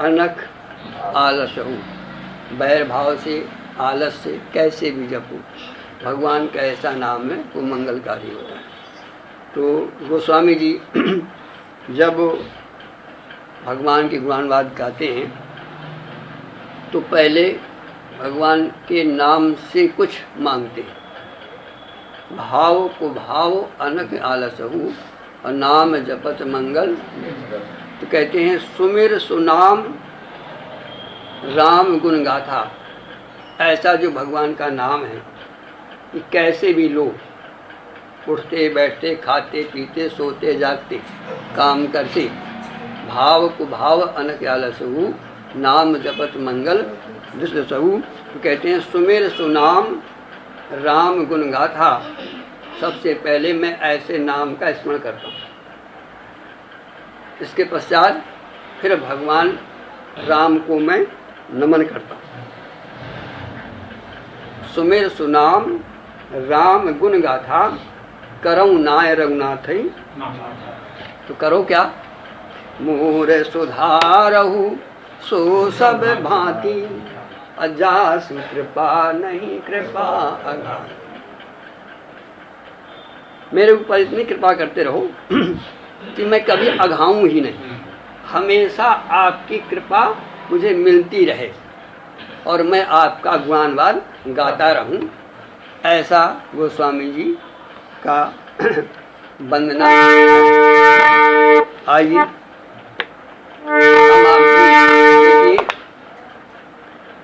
अनख आलस हूँ, बैर भाव से आलस से कैसे भी जपूँ। भगवान का ऐसा नाम है वो मंगलकारी होता है। तो गोस्वामी जी जब भगवान के गुणानुवाद गाते हैं तो पहले भगवान के नाम से कुछ मांगते हैं। भाव को भाव अनख आलस हूँ और नाम जपत मंगल। तो कहते हैं सुमिर सुनाम राम गुण गाथा। ऐसा जो भगवान का नाम है कि कैसे भी लोग उठते बैठते खाते पीते सोते जागते काम करते भाव को भाव अनख आलसहु नाम जपत मंगल दुष्टसहु। तो कहते हैं सुमिर सुनाम राम गुण गाथा। सबसे पहले मैं ऐसे नाम का स्मरण करता हूँ, इसके पश्चात फिर भगवान राम को मैं नमन करता हूँ। सुमिर सुनाम राम गुण गाथा करऊँ नाय रघुनाथ। तो करो क्या? मोर सुधारहु सो सब भांति अजासु कृपा नहीं कृपा अगाध। मेरे ऊपर इतनी कृपा करते रहो कि मैं कभी अघाऊं ही नहीं, हमेशा आपकी कृपा मुझे मिलती रहे और मैं आपका गुणानुवाद गाता रहूं। ऐसा गोस्वामी जी का वंदना। आइए हम आपकी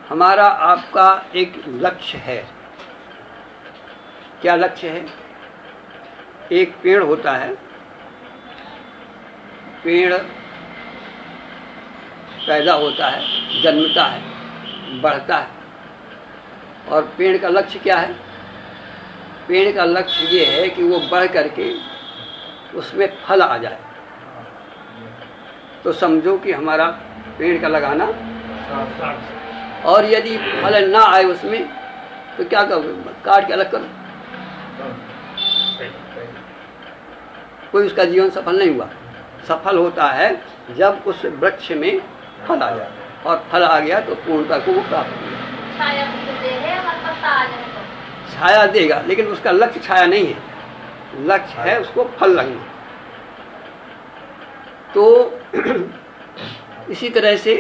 हमारा आपका एक लक्ष्य है। क्या लक्ष्य है? एक पेड़ होता है, पेड़ पैदा होता है, जन्मता है, बढ़ता है, और पेड़ का लक्ष्य क्या है? पेड़ का लक्ष्य ये है कि वो बढ़ करके उसमें फल आ जाए। तो समझो कि हमारा पेड़ का लगाना, और यदि फल ना आए उसमें तो क्या करोगे? काट के अलग करो। कोई उसका जीवन सफल नहीं हुआ। सफल होता है जब उस वृक्ष में फल आ जाए, और फल आ गया तो पूर्णता को वो प्राप्त हो। छाया देगा, लेकिन उसका लक्ष्य छाया नहीं है, लक्ष्य है उसको फल लगना। तो इसी तरह से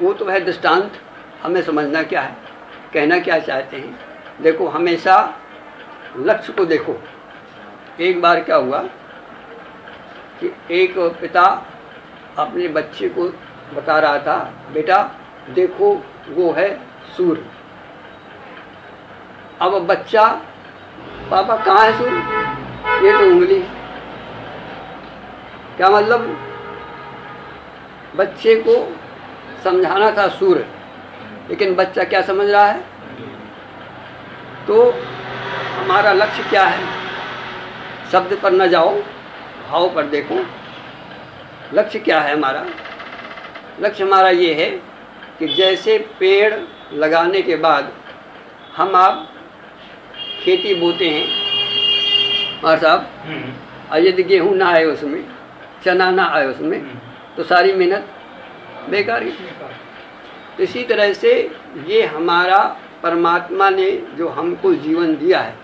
वो तो है दृष्टांत। हमें समझना क्या है, कहना क्या चाहते हैं। देखो, हमेशा लक्ष्य को देखो। एक बार क्या हुआ कि एक पिता अपने बच्चे को बता रहा था, बेटा देखो वो है सूर्य। अब बच्चा, पापा कहाँ है सूर्य? ये तो उंगली। क्या मतलब? बच्चे को समझाना था सूर्य, लेकिन बच्चा क्या समझ रहा है? तो हमारा लक्ष्य क्या है? शब्द पर न जाओ, भाव पर देखो। लक्ष्य क्या है हमारा? लक्ष्य हमारा ये है कि जैसे पेड़ लगाने के बाद हम आप खेती बोते हैं और साहब, और यदि गेहूँ ना आए उसमें, चना ना आए उसमें, तो सारी मेहनत बेकार ही। इसी तरह से ये हमारा परमात्मा ने जो हमको जीवन दिया है,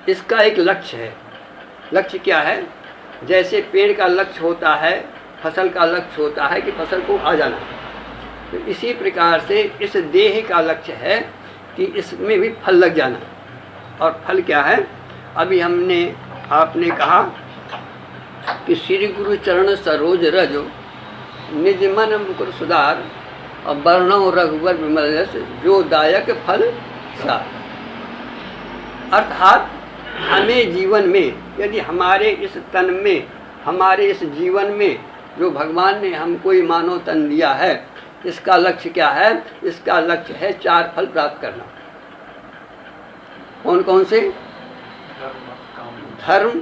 इसका एक लक्ष्य है। लक्ष्य क्या है? जैसे पेड़ का लक्ष्य होता है, फसल का लक्ष्य होता है कि फसल को आ जाना, तो इसी प्रकार से इस देह का लक्ष्य है कि इसमें भी फल लग जाना। और फल क्या है? अभी आपने कहा कि श्री गुरु चरण सरोज रज निज मन मुकुर सुधार और वर्णो रघुवर विमल यश जो दायक फल सार। अर्थात हमें जीवन में, यदि हमारे इस तन में, हमारे इस जीवन में जो भगवान ने हमको ये मानव तन दिया है, इसका लक्ष्य क्या है? इसका लक्ष्य है 4 फल प्राप्त करना। कौन कौन से? धर्म,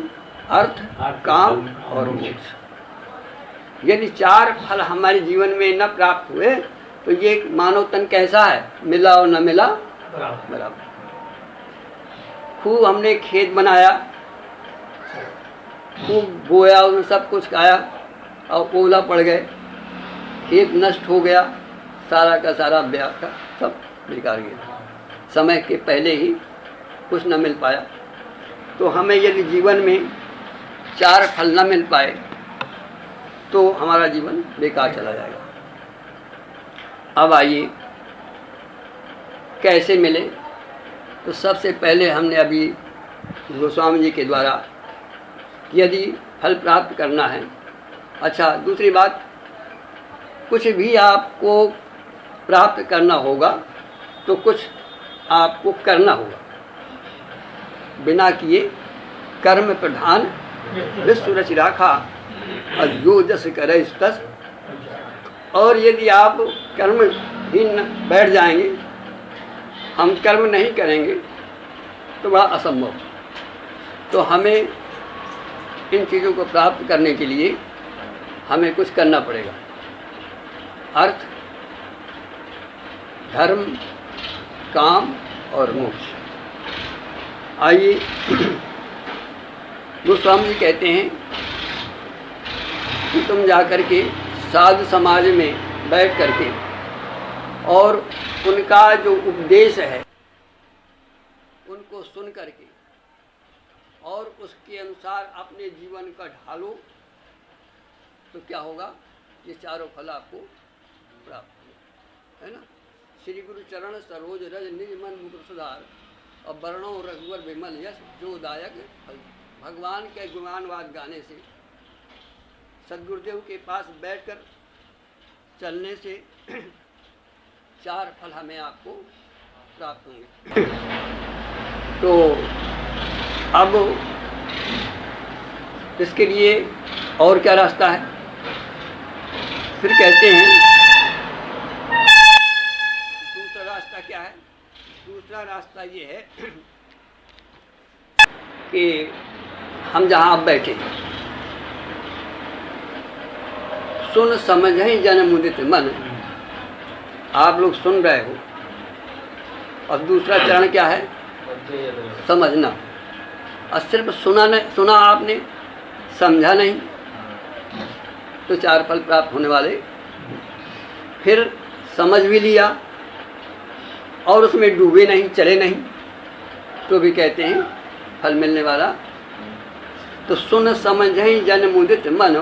अर्थ, काम और मोक्ष। यदि 4 फल हमारे जीवन में न प्राप्त हुए तो ये मानव तन कैसा है? मिला और न मिला बराबर। खूब हमने खेत बनाया, खूब बोया, उसमें सब कुछ खाया और ओला पड़ गए, खेत नष्ट हो गया, सारा का सारा ब्याह का सब बेकार गया, समय के पहले ही कुछ न मिल पाया। तो हमें यदि जीवन में 4 फल न मिल पाए तो हमारा जीवन बेकार चला जाएगा। अब आइए कैसे मिले? तो सबसे पहले हमने अभी गोस्वामी जी के द्वारा, यदि फल प्राप्त करना है, अच्छा दूसरी बात, कुछ भी आपको प्राप्त करना होगा तो कुछ आपको करना होगा। बिना किए कर्म प्रधान विश्व रचि राखा और जो जस करे तस। और यदि आप कर्म ही बैठ जाएंगे, हम कर्म नहीं करेंगे, तो बड़ा असंभव। तो हमें इन चीज़ों को प्राप्त करने के लिए हमें कुछ करना पड़ेगा। अर्थ, धर्म, काम और मोक्ष। आइए गोस्वामी जी कहते हैं कि तुम जाकर के साधु समाज में बैठ करके और उनका जो उपदेश है उनको सुन करके और उसके अनुसार अपने जीवन का ढालो, तो क्या होगा? ये 4 फल आपको प्राप्त होगा, है ना। श्री गुरु चरण सरोज रज निज मन मुकुर सुधार और वर्णो रघुवर विमल यश जो दायक फल। भगवान के गुणानवाद गाने से, सद्गुरुदेव के पास बैठकर चलने से 4 फल हमें आपको प्राप्त होंगे। तो अब इसके लिए और क्या रास्ता है? फिर कहते हैं दूसरा रास्ता क्या है? दूसरा रास्ता ये है कि हम जहाँ आप बैठे सुन समझ ही जन मुदित मन, आप लोग सुन रहे हो, और दूसरा चरण क्या है? समझना। और सिर्फ सुना आपने, समझा नहीं, तो 4 फल प्राप्त होने वाले। फिर समझ भी लिया और उसमें डूबे नहीं, चले नहीं, तो भी कहते हैं फल मिलने वाला। तो सुन समझ ही जन मुदित मन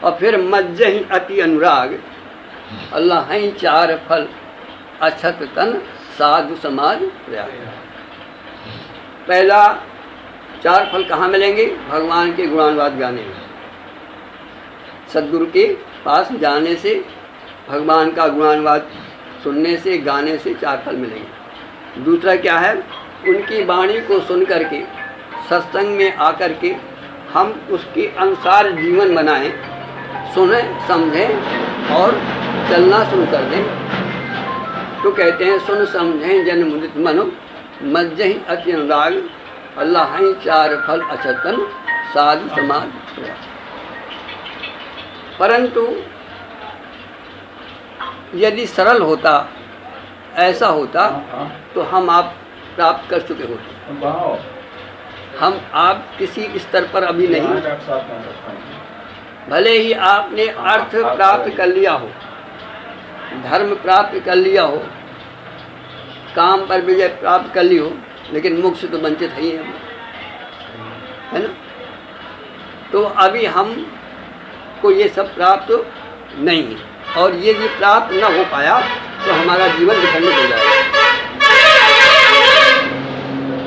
और फिर मज्ज ही अति अनुराग, अल्लाह ही 4 फल अछत तन साधु समाज प्रयाग। पहला 4 फल कहाँ मिलेंगे? भगवान के गुणानुवाद गाने में, सद्गुरु के पास जाने से, भगवान का गुणानुवाद सुनने से, गाने से 4 फल मिलेंगे। दूसरा क्या है? उनकी वाणी को सुन करके, सत्संग में आकर के हम उसके अनुसार जीवन बनाएं, सुनें, समझें और चलना शुरू कर दें। तो कहते हैं सुन समझें जन मुदित मनो मज्ज ही अति अनुराग, अल्लाह ही 4 फल अछतन साधु समाज परंतु यदि सरल होता, ऐसा होता तो हम आप प्राप्त कर चुके होते। हम आप किसी स्तर पर अभी नहीं, भले ही आपने अर्थ प्राप्त कर लिया हो, धर्म प्राप्त कर लिया हो, काम पर विजय प्राप्त कर ली हो, लेकिन मोक्ष तो वंचित ही है ना। तो अभी हम को ये सब प्राप्त नहीं है, और ये भी प्राप्त न हो पाया तो हमारा जीवन विखंडित हो जाएगा।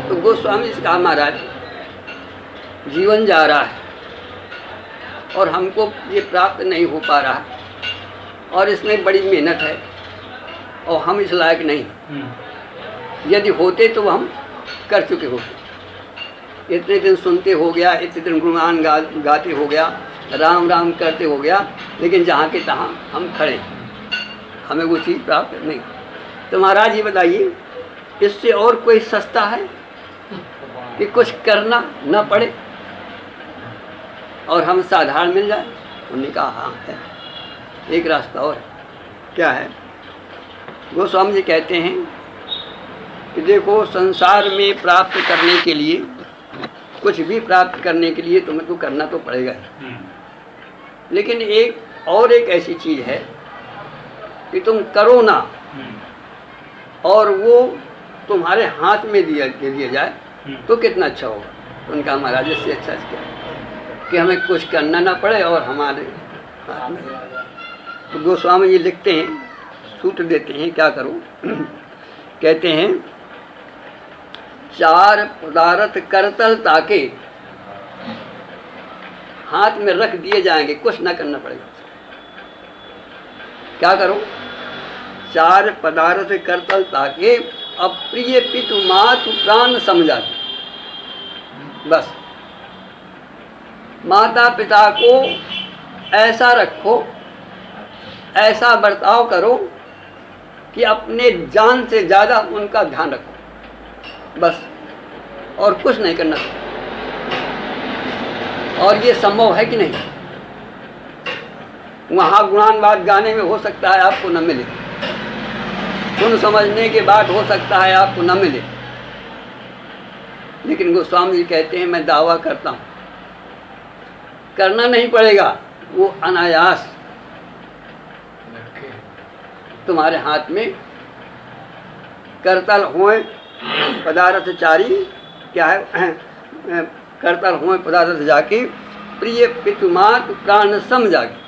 तो गोस्वामी जी से कहा, महाराज जीवन जा रहा है और हमको ये प्राप्त नहीं हो पा रहा, और इसमें बड़ी मेहनत है और हम इस लायक नहीं। यदि होते तो हम कर चुके होते। इतने दिन सुनते हो गया, इतने दिन गुणगान गाते हो गया, राम राम करते हो गया, लेकिन जहाँ के तहाँ हम खड़े, हमें वो चीज़ प्राप्त नहीं। तो महाराज ये बताइए, इससे और कोई सस्ता है कि कुछ करना न पड़े और हम साधारण मिल जाए? उन्होंने कहा हाँ है, एक रास्ता और है। क्या है? गोस्वामी जी कहते हैं कि देखो, संसार में प्राप्त करने के लिए, कुछ भी प्राप्त करने के लिए तुम्हें तो करना तो पड़ेगा, लेकिन एक ऐसी चीज़ है कि तुम करो ना और वो तुम्हारे हाथ में दे दिया जाए तो कितना अच्छा होगा। तो उनका महाराज इससे अच्छा क्या कि हमें कुछ करना ना पड़े और हमारे हाथ में। तो गोस्वामी जी लिखते हैं, सूत्र देते हैं, क्या करो। कहते हैं, चार पदार्थ करतल ताके हाथ में रख दिए जाएंगे, कुछ ना करना पड़ेगा। क्या करो? चार पदार्थ करतल ताके अप्रिय पितु मातु प्राण समझा। बस माता पिता को ऐसा रखो, ऐसा बर्ताव करो कि अपने जान से ज़्यादा उनका ध्यान रखो, बस, और कुछ नहीं करना। और ये संभव है कि नहीं? वहाँ गुणानुवाद गाने में हो सकता है आपको न मिले, सुन समझने के बाद हो सकता है आपको न मिले, लेकिन गोस्वामी जी कहते हैं, मैं दावा करता हूँ करना नहीं पड़ेगा, वो अनायास तुम्हारे हाथ में करतल होए पदार्थ चारी, क्या है, करतल होए पदार्थ जाके प्रिय पितुमात प्राण सम जाके।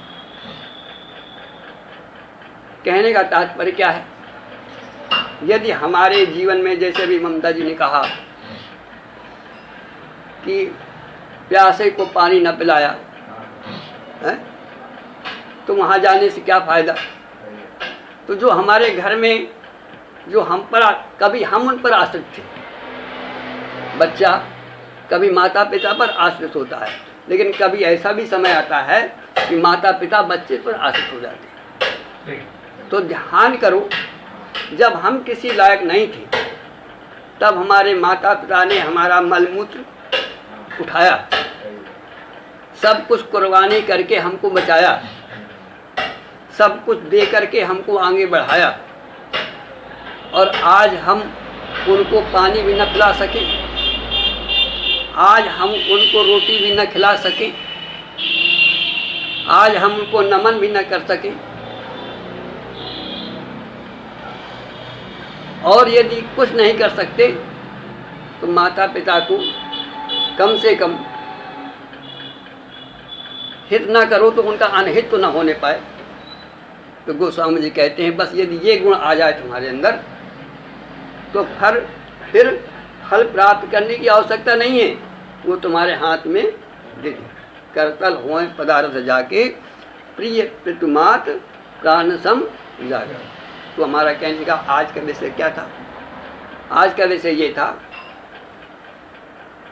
कहने का तात्पर्य क्या है? यदि हमारे जीवन में, जैसे भी ममता जी ने कहा कि प्यासे को पानी न पिलाया है, तो वहाँ जाने से क्या फायदा? तो जो हमारे घर में, जो हम पर, कभी हम उन पर आश्रित थे, बच्चा कभी माता पिता पर आश्रित होता है, लेकिन कभी ऐसा भी समय आता है कि माता पिता बच्चे पर आश्रित हो जाते हैं। तो ध्यान करो, जब हम किसी लायक नहीं थे, तब हमारे माता पिता ने हमारा मलमूत्र उठाया, सब कुछ कुर्बानी करके हमको बचाया, सब कुछ दे करके हमको आगे बढ़ाया, और आज हम उनको पानी भी न पिला सके, आज हम उनको रोटी भी न खिला सके, आज हम उनको नमन भी न कर सके। और यदि कुछ नहीं कर सकते तो माता पिता को कम से कम हित ना करो तो उनका अनहित तो ना होने पाए। तो गोस्वामी जी कहते हैं, बस यदि ये गुण आ जाए तुम्हारे अंदर तो फिर फल प्राप्त करने की आवश्यकता नहीं है, वो तुम्हारे हाथ में दे दे। करतल होए पदार्थ जाके प्रिय पितुमात प्राण सम जागे। तो हमारा कहने का आज का विषय क्या था? आज का विषय ये था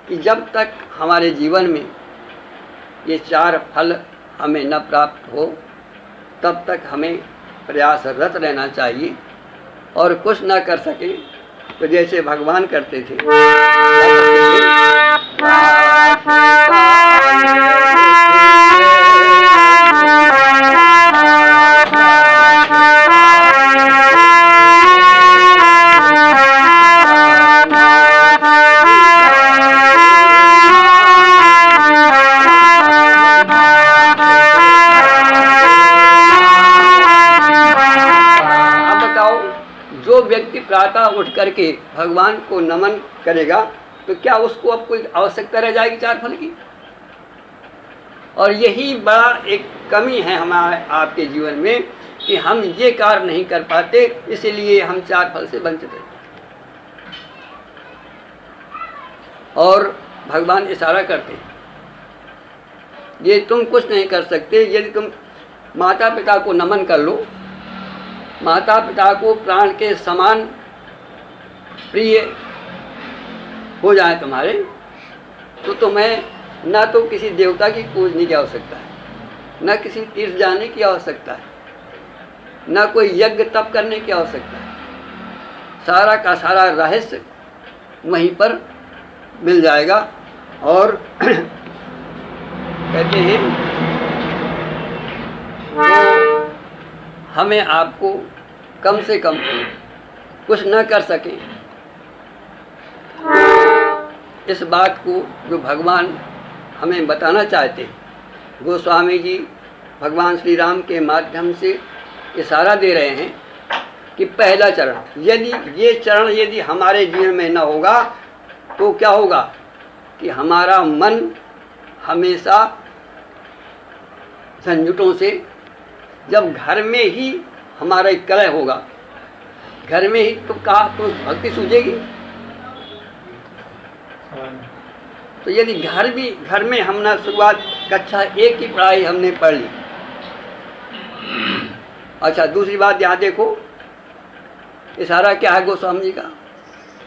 कि जब तक हमारे जीवन में ये चार फल हमें न प्राप्त हो, तब तक हमें प्रयासरत रहना चाहिए, और कुछ ना कर सके तो जैसे भगवान करते थे, प्रातः उठ करके भगवान को नमन करेगा तो क्या उसको अब कोई आवश्यकता रह जाएगी 4 फल की? और यही बड़ा एक कमी है हमारे आपके जीवन में कि हम ये कार्य नहीं कर पाते, इसलिए हम 4 फल से वंचित हैं। और भगवान इशारा करते हैं, ये तुम कुछ नहीं कर सकते यदि तुम माता पिता को नमन कर लो, माता पिता को प्राण के समान प्रिय हो जाए तुम्हारे, तो तुम्हें न तो किसी देवता की पूजने की आवश्यकता है, न किसी तीर्थ जाने की आवश्यकता है, न कोई यज्ञ तप करने की आवश्यकता है। सारा का सारा रहस्य वहीं पर मिल जाएगा। और कहते हैं तो हमें आपको कम से कम कुछ न कर सके, इस बात को जो भगवान हमें बताना चाहते हैं, गोस्वामी जी भगवान श्री राम के माध्यम से इशारा दे रहे हैं कि पहला चरण, यदि ये चरण यदि हमारे जीवन में न होगा तो क्या होगा कि हमारा मन हमेशा झंझटों से, जब घर में ही हमारा एक कलह होगा, घर में ही तो कहा तो भक्ति सूझेगी। तो यदि घर में हमने शुरुआत कक्षा 1 की पढ़ाई हमने पढ़ ली। अच्छा, दूसरी बात यहाँ देखो, इशारा क्या है गोस्वामी जी का,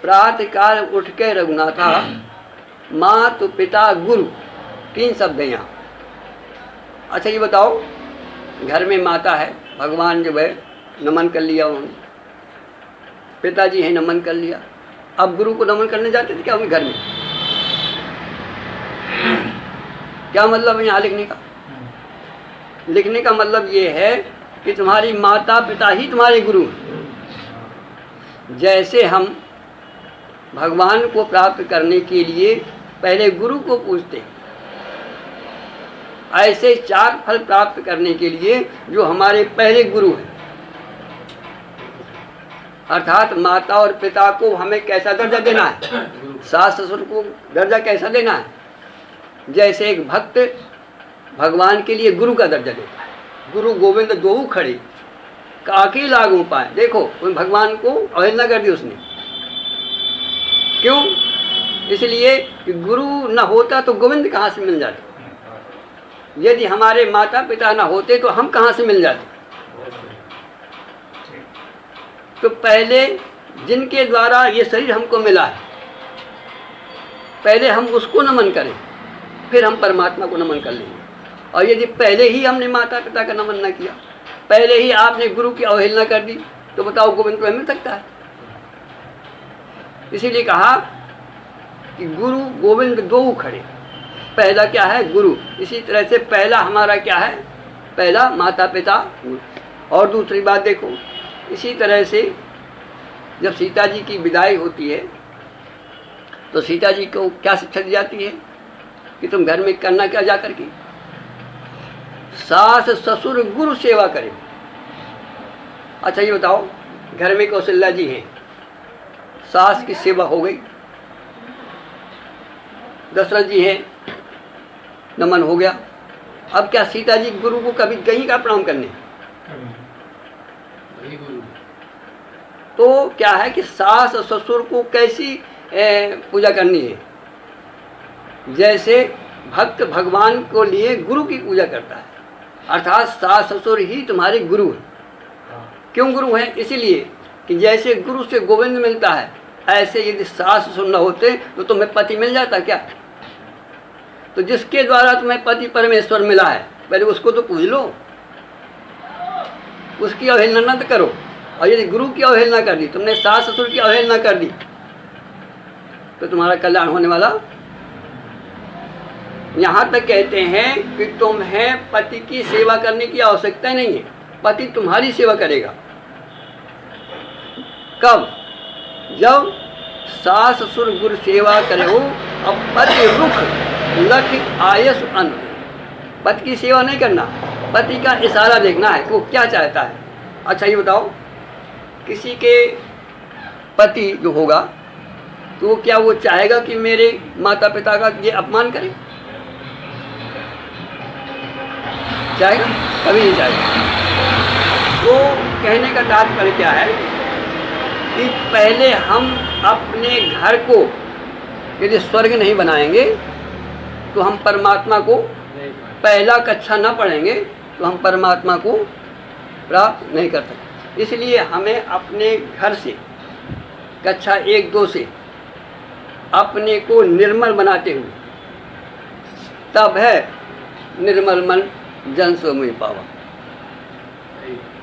प्रातः काल उठ के रघुनाथा मातु पिता गुरु, 3 शब्द हैं यहाँ। अच्छा ये बताओ, घर में माता है, भगवान जो है नमन कर लिया उन्होंने, पिताजी हैं नमन कर लिया, अब गुरु को नमन करने जाते थे क्या हम घर में? क्या मतलब है यहाँ लिखने का? लिखने का मतलब ये है कि तुम्हारी माता पिता ही तुम्हारे गुरु हैं। जैसे हम भगवान को प्राप्त करने के लिए पहले गुरु को पूजते हैं, ऐसे 4 फल प्राप्त करने के लिए जो हमारे पहले गुरु हैं, अर्थात माता और पिता को हमें कैसा दर्जा देना है, सास ससुर को दर्जा कैसा देना है, जैसे एक भक्त भगवान के लिए गुरु का दर्जा देता है। गुरु गोविंद दोऊ खड़े काकी लागू पाए, देखो भगवान को अवहेलना कर दी उसने, क्यों? इसलिए कि गुरु न होता तो गोविंद कहाँ से मिल जाते, यदि हमारे माता पिता न होते तो हम कहाँ से मिल जाते। तो पहले जिनके द्वारा ये शरीर हमको मिला है, पहले हम उसको नमन करें, फिर हम परमात्मा को नमन कर लेंगे। और यदि पहले ही हमने माता पिता का नमन न किया, पहले ही आपने गुरु की अवहेलना कर दी, तो बताओ गोविंद को मिल सकता है? इसीलिए कहा कि गुरु गोविंद दो खड़े, पहला क्या है? गुरु। इसी तरह से पहला हमारा क्या है? पहला माता पिता। और दूसरी बात देखो, इसी तरह से जब सीता जी की विदाई होती है तो सीता जी को क्या शिक्षा दी जाती है कि तुम घर में करना क्या जा करके? सास ससुर गुरु सेवा करें। अच्छा ये बताओ, घर में कौशल्या जी हैं, सास की सेवा हो गई, दशरथ जी हैं, नमन हो गया, अब क्या सीता जी गुरु को कभी गई का प्रणाम करने? तो क्या है कि सास ससुर को कैसी पूजा करनी है? जैसे भक्त भगवान को लिए गुरु की पूजा करता है, अर्थात सास ससुर ही तुम्हारे गुरु हैं। क्यों गुरु हैं? इसीलिए कि जैसे गुरु से गोविंद मिलता है, ऐसे यदि सास ससुर न होते तो तुम्हें पति मिल जाता क्या? तो जिसके द्वारा तुम्हें पति परमेश्वर मिला है, पहले उसको तो पूज लो, उसकी अवहेलना न करो। और यदि गुरु की अवहेलना कर दी, तुमने सास ससुर की अवहेलना कर दी, तो तुम्हारा कल्याण होने वाला। यहाँ तक कहते हैं कि तुम्हें पति की सेवा करने की आवश्यकता नहीं है, पति तुम्हारी सेवा करेगा। कब? जब सास ससुर गुरु सेवा करे हो। अब पति रुख लख आयस अन्न, पति की सेवा नहीं करना, पति का इशारा देखना है कि वो क्या चाहता है। अच्छा ये बताओ, किसी के पति जो होगा तो क्या वो चाहेगा कि मेरे माता पिता का ये अपमान करे? चाहेगा? कभी नहीं चाहेगा। तो कहने का तात्पर्य क्या है कि पहले हम अपने घर को यदि स्वर्ग नहीं बनाएंगे तो हम परमात्मा को पहला कक्षा न पढ़ेंगे तो हम परमात्मा को प्राप्त नहीं कर सकते। इसलिए हमें अपने घर से कक्षा 1-2 से अपने को निर्मल बनाते हुए, तब है निर्मल मन जन सो मुझ पावा।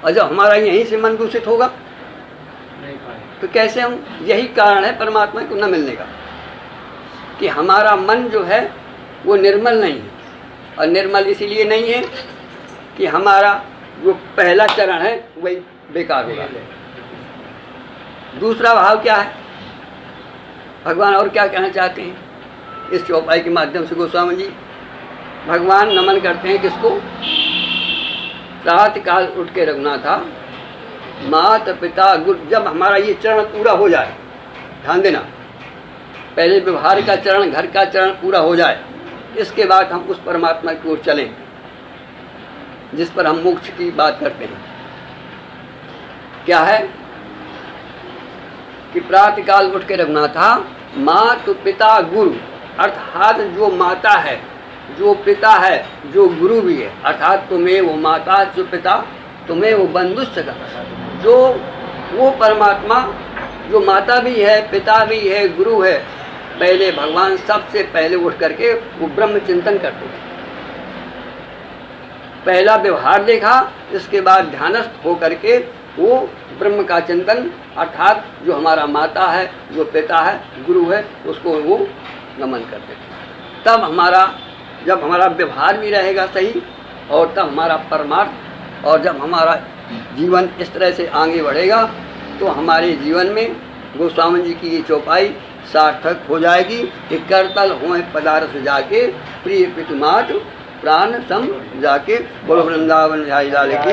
और जब हमारा यहीं से मन दूषित होगा तो कैसे हम, यही कारण है परमात्मा को न मिलने का कि हमारा मन जो है वो निर्मल नहीं है। और निर्मल इसीलिए नहीं है कि हमारा जो पहला चरण है वही बेकार होगा। दूसरा भाव क्या है, भगवान और क्या कहना चाहते हैं इस चौपाई के माध्यम से? गोस्वामी जी भगवान नमन करते हैं किसको? प्रातः काल उठ के रघुनाथा माता पिता गुरु। जब हमारा ये चरण पूरा हो जाए, ध्यान देना, पहले व्यवहार का चरण, घर का चरण पूरा हो जाए, इसके बाद हम उस परमात्मा की ओर चलें जिस पर हम मोक्ष की बात करते हैं। क्या है कि प्रातः काल उठ के रघुनाथा माता पिता गुरु, अर्थात जो माता है, जो पिता है, जो गुरु भी है, अर्थात तुम्हें वो माता, जो पिता, तुम्हें वो बंधुसका, जो वो परमात्मा जो माता भी है, पिता भी है, गुरु है, पहले भगवान सबसे पहले उठ करके वो ब्रह्म चिंतन करते हैं। पहला व्यवहार देखा, इसके बाद ध्यानस्थ हो करके वो ब्रह्म का चिंतन, अर्थात जो हमारा माता है, जो पिता है, गुरु है, उसको वो नमन करते थे। तब हमारा, जब हमारा व्यवहार भी रहेगा सही, और तब हमारा परमार्थ, और जब हमारा जीवन इस तरह से आगे बढ़ेगा तो हमारे जीवन में गोस्वामी जी की ये चौपाई सार्थक हो जाएगी कि करतल होए पदार्थ जाके प्रिय पितुमात प्राण सम जाके। बोलो वृंदावन बिहारी लाल की।